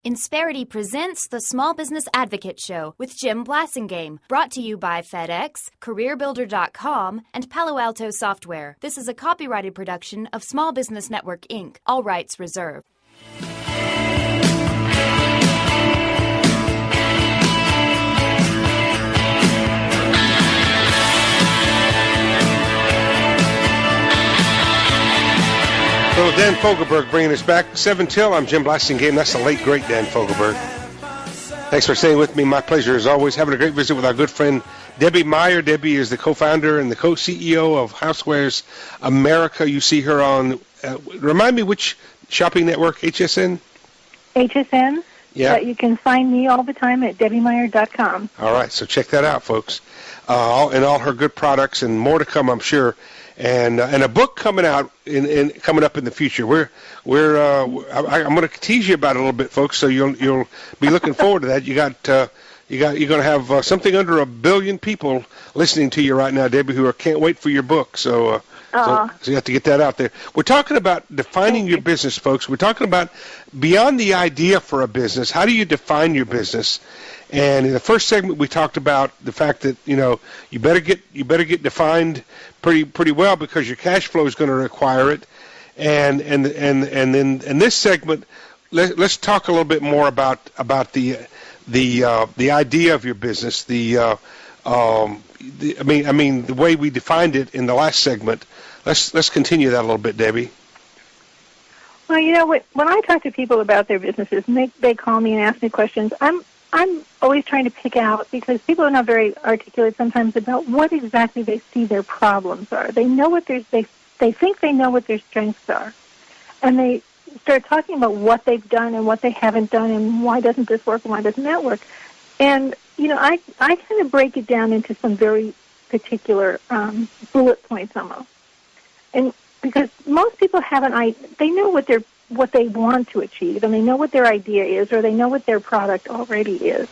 Insperity presents the Small Business Advocate Show with Jim Blasingame, brought to you by FedEx, CareerBuilder.com, and Palo Alto Software. This is a copyrighted production of Small Business Network, Inc., all rights reserved. So Dan Fogelberg bringing us back 7 till. I'm Jim Blasingame. That's the late, great Dan Fogelberg. Thanks for staying with me. My pleasure, as always. Having a great visit with our good friend Debbie Meyer. Debbie is the co-founder and the co-CEO of Housewares America. You see her on, remind me which shopping network, HSN? HSN. Yeah. But you can find me all the time at debbiemeyer.com. All right, so check that out, folks. And all her good products and more to come, I'm sure. And a book coming out coming up in the future. I'm going to tease you about it a little bit, folks. So you'll be looking forward to that. You're going to have something under 1 billion people listening to you right now, Debbie, who can't wait for your book. So you have to get that out there. We're talking about defining your business, folks. We're talking about beyond the idea for a business. How do you define your business? And in the first segment, we talked about the fact that you better get defined pretty well because your cash flow is going to require it. And then in this segment, let's talk a little bit more about the idea of your business. The way we defined it in the last segment. Let's continue that a little bit, Debbie. Well, when I talk to people about their businesses, and they call me and ask me questions, I'm always trying to pick out, because people are not very articulate sometimes about what exactly they see their problems are. They know what they think they know what their strengths are, and they start talking about what they've done and what they haven't done and why doesn't this work and why doesn't that work. And I kind of break it down into some very particular bullet points almost, and because most people they know what they want to achieve, and they know what their idea is, or they know what their product already is.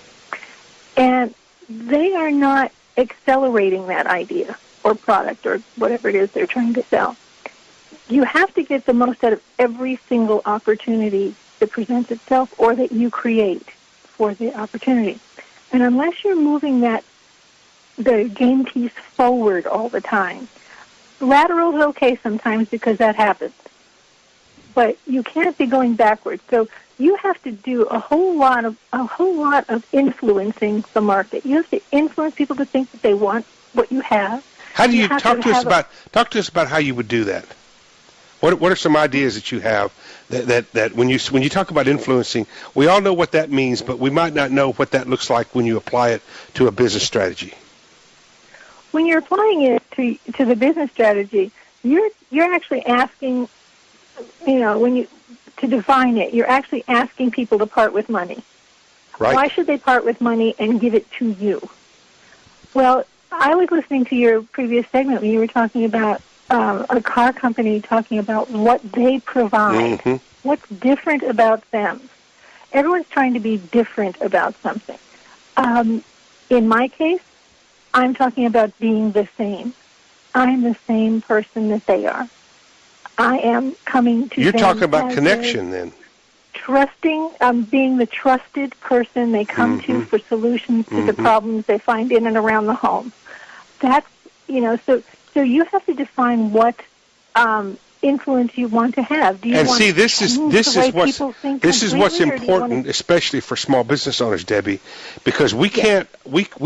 And they are not accelerating that idea or product or whatever it is they're trying to sell. You have to get the most out of every single opportunity that presents itself or that you create for the opportunity. And unless you're moving the game piece forward all the time, lateral is okay sometimes because that happens. But you can't be going backwards. So you have to do a whole lot of influencing the market. You have to influence people to think that they want what you have. How do you talk to us about how you would do that? What are some ideas that you have that when you talk about influencing, we all know what that means, but we might not know what that looks like when you apply it to a business strategy. When you're applying it to the business strategy, you're actually asking. To define it, you're actually asking people to part with money. Right. Why should they part with money and give it to you? Well, I was listening to your previous segment when you were talking about a car company talking about what they provide, what's different about them. Everyone's trying to be different about something. In my case, I'm talking about being the same. I'm the same person that they are. I am coming to You're them talking about connection, then. Trusting, being the trusted person they come to for solutions to the problems they find in and around the home. That's, so you have to define what influence you want to have. Do you want this is what's important, especially for small business owners, Debbie, because we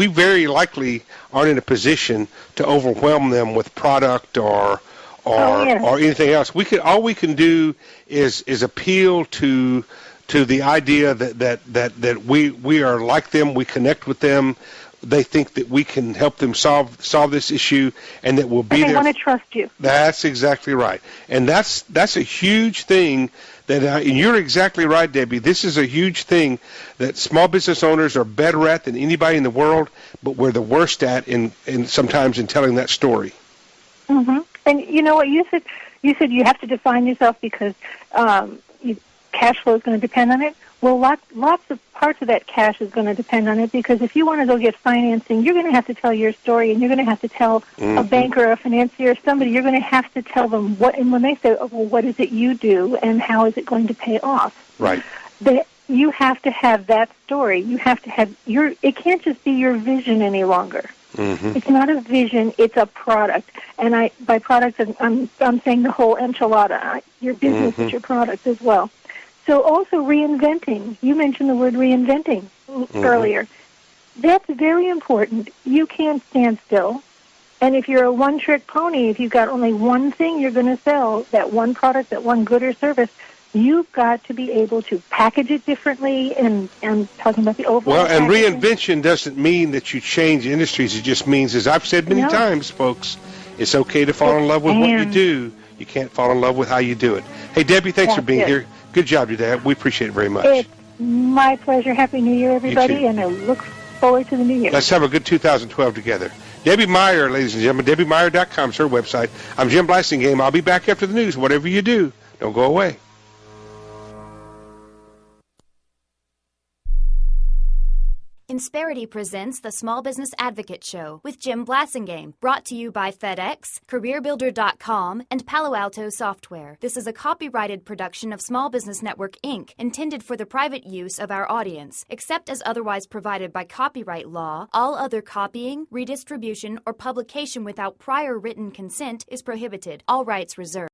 very likely aren't in a position to overwhelm them with product or anything else. All we can do is appeal to the idea that we are like them, we connect with them, they think that we can help them solve this issue, and that we'll be there. They want to trust you. That's exactly right, and that's a huge thing. And you're exactly right, Debbie. This is a huge thing that small business owners are better at than anybody in the world, but we're the worst at sometimes in telling that story. Mm-hmm. And you know what you said? You said you have to define yourself because cash flow is going to depend on it. Well, lots of parts of that cash is going to depend on it, because if you want to go get financing, you're going to have to tell your story, and you're going to have to tell a banker, a financier, somebody. You're going to have to tell them what. And when they say, "Oh, well, what is it you do, and how is it going to pay off?" Right. you have to have that story. You have to have it can't just be your vision any longer. Mm-hmm. It's not a vision, it's a product. And by product, I'm saying the whole enchilada. Your business is your product as well. So also reinventing. You mentioned the word reinventing earlier. That's very important. You can't stand still. And if you're a one-trick pony, if you've got only one thing you're going to sell, that one product, that one good or service, you've got to be able to package it differently, and talking about the overall Well, and packaging. reinvention doesn't mean that you change industries. It just means, as I've said many times, folks, it's okay to fall in love with what you do. You can't fall in love with how you do it. Hey, Debbie, thanks for being here. Good job today. We appreciate it very much. It's my pleasure. Happy New Year, everybody, and I look forward to the new year. Let's have a good 2012 together. Debbie Meyer, ladies and gentlemen, DebbieMeyer.com is her website. I'm Jim Blasingame. I'll be back after the news. Whatever you do, don't go away. Insperity presents the Small Business Advocate Show with Jim Blasingame, brought to you by FedEx, CareerBuilder.com, and Palo Alto Software. This is a copyrighted production of Small Business Network, Inc., intended for the private use of our audience. Except as otherwise provided by copyright law, all other copying, redistribution, or publication without prior written consent is prohibited. All rights reserved.